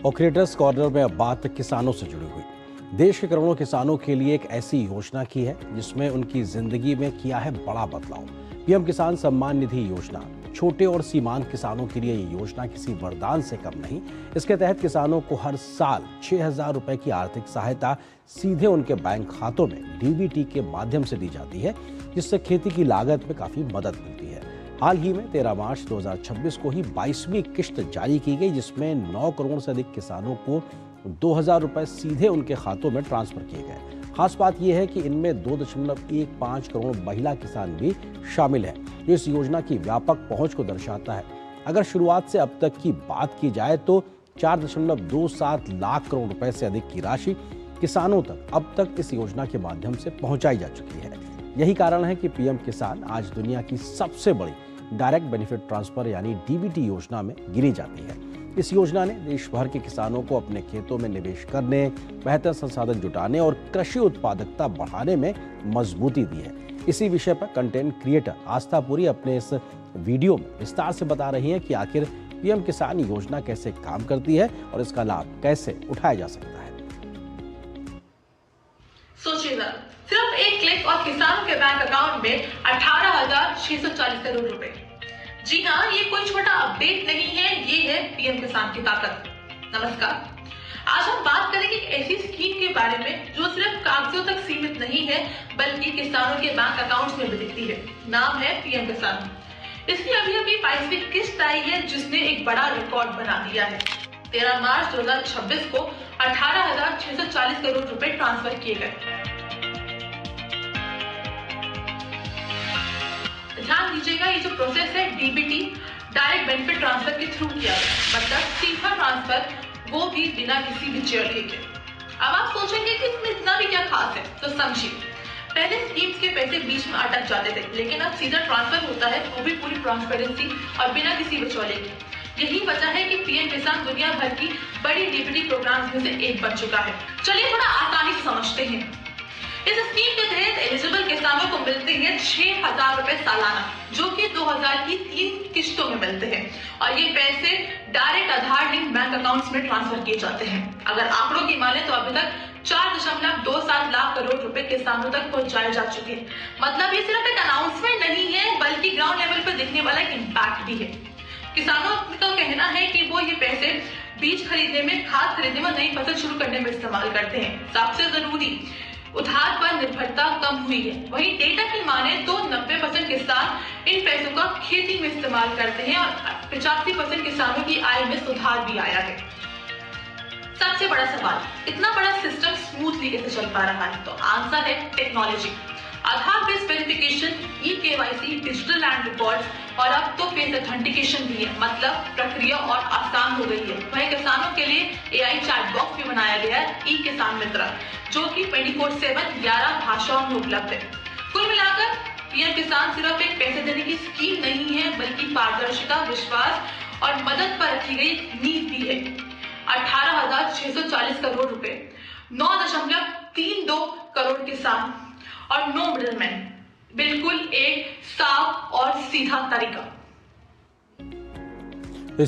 और creators corner में अब बात किसानों से जुड़ी हुई। देश के करोड़ों किसानों के लिए एक ऐसी योजना की है जिसमें उनकी जिंदगी में किया है बड़ा बदलाव। पीएम किसान सम्मान निधि योजना छोटे और सीमांत किसानों के लिए ये योजना किसी वरदान से कम नहीं। इसके तहत किसानों को हर साल 6,000 रुपए की आर्थिक सहायता सीधे उनके बैंक खातों में डीबीटी के माध्यम से दी जाती है, जिससे खेती की लागत में काफी मदद मिलती है। हाल ही में 13 मार्च 2026 को ही 22वीं किश्त जारी की गई, जिसमें 9 करोड़ से अधिक किसानों को 2,000 रुपए सीधे उनके खातों में ट्रांसफर किए गए। खास बात यह है कि इनमें 2.15 करोड़ महिला किसान भी शामिल हैं, जो इस योजना की व्यापक पहुंच को दर्शाता है। अगर शुरुआत से अब तक की बात की जाए तो 4.27 लाख करोड़ रुपए से अधिक की राशि किसानों तक अब तक इस योजना के माध्यम से पहुंचाई जा चुकी है। यही कारण है कि पीएम किसान आज दुनिया की सबसे बड़ी डायरेक्ट बेनिफिट ट्रांसफर यानी डीबीटी योजना में गिनी जाती है। इस योजना ने देश भर के किसानों को अपने खेतों में निवेश करने, बेहतर संसाधन जुटाने और कृषि उत्पादकता बढ़ाने में मजबूती दी है। इसी विषय पर कंटेंट क्रिएटर आस्था पुरी अपने इस वीडियो में विस्तार से बता रही हैं कि आखिर पीएम किसान योजना कैसे काम करती है और इसका लाभ कैसे उठाया जा सकता है। सोचिएगा, सिर्फ एक क्लिक और किसानों के बैंक अकाउंट में 18,640 करोड़ रुपए। जी हाँ, ये कोई छोटा अपडेट नहीं है, ये है पीएम किसान की ताकत। नमस्कार, आज हम बात करेंगे एक ऐसी स्कीम के बारे में जो सिर्फ कागजों तक सीमित नहीं है, बल्कि किसानों के बैंक अकाउंट्स में भी दिखती है। नाम है पीएम किसान। इसकी अभी 22वीं किश्त आई है, जिसने एक बड़ा रिकॉर्ड बना दिया है। 13 मार्च 2026 को 18,640 करोड़ रुपए ट्रांसफर किए गए। ध्यान दीजिएगा, ये जो प्रोसेस है डीबीटी डायरेक्ट बेनिफिट ट्रांसफर के थ्रू किया गया, मतलब सीधा ट्रांसफर, वो भी बिना किसी विचौलिए के। अब आप सोचेंगे कि इसमें इतना भी क्या खास है, तो समझिए। पहले स्कीम्स के पैसे बीच में अटक जाते थे, लेकिन अब सीधा ट्रांसफर होता है, वो भी पूरी ट्रांसपेरेंसी और बिना किसी विचौलिए के। यही वजह है कि पीएम किसान दुनिया भर की बड़ी डीबीटी प्रोग्राम्स में से एक बन चुका है। चलिए थोड़ा आसानी से समझते हैं। इस स्कीम के तहत एलिजिबल किसानों को मिलते हैं 6,000 रुपए सालाना, जो कि 2,000 की 3 किश्तों में मिलते हैं, और ये पैसे डायरेक्ट आधार लिंक बैंक अकाउंट्स में ट्रांसफर किए जाते हैं। अगर आंकड़ों की माने तो अभी तक 4.27 लाख करोड़ रुपए किसानों तक पहुंचाए जा चुके हैं। मतलब ये सिर्फ एक अनाउंसमेंट नहीं है, बल्कि ग्राउंड लेवल पर दिखने वाला एक इम्पैक्ट भी है। किसानों का कहना है कि वो ये पैसे बीज खरीदने में, खाद खरीदने में, नई फसल शुरू करने में इस्तेमाल करते हैं। सबसे जरूरी, उधार पर निर्भरता कम हुई है। वहीं डेटा की माने तो 90% किसान इन पैसों का खेती में इस्तेमाल करते हैं और 85% किसानों की आय में सुधार भी आया है। सबसे बड़ा सवाल, इतना बड़ा सिस्टम स्मूथली कैसे चल पा रहा है? तो आंसर है technology. Aadhaar based verification, e KYC, digital land record और अब तो फेस ऑथेंटिकेशन भी है। मतलब प्रक्रिया और आसान हो गई है। वहीं किसानों के लिए एआई चैट बॉक्स भी बनाया गया है, ई किसान मित्र, जो कि 24/7 11 भाषाओं में उपलब्ध है। कुल मिलाकर पीएम किसान सिर्फ एक पैसे देने की स्कीम नहीं है, बल्कि पारदर्शिता, विश्वास और मदद पर रखी गई नींव भी है। 18,640 करोड़ रुपए, 9.32 करोड़ किसान और नो मिडलमैन। बिल्कुल एक साफ और सीधा तरीका।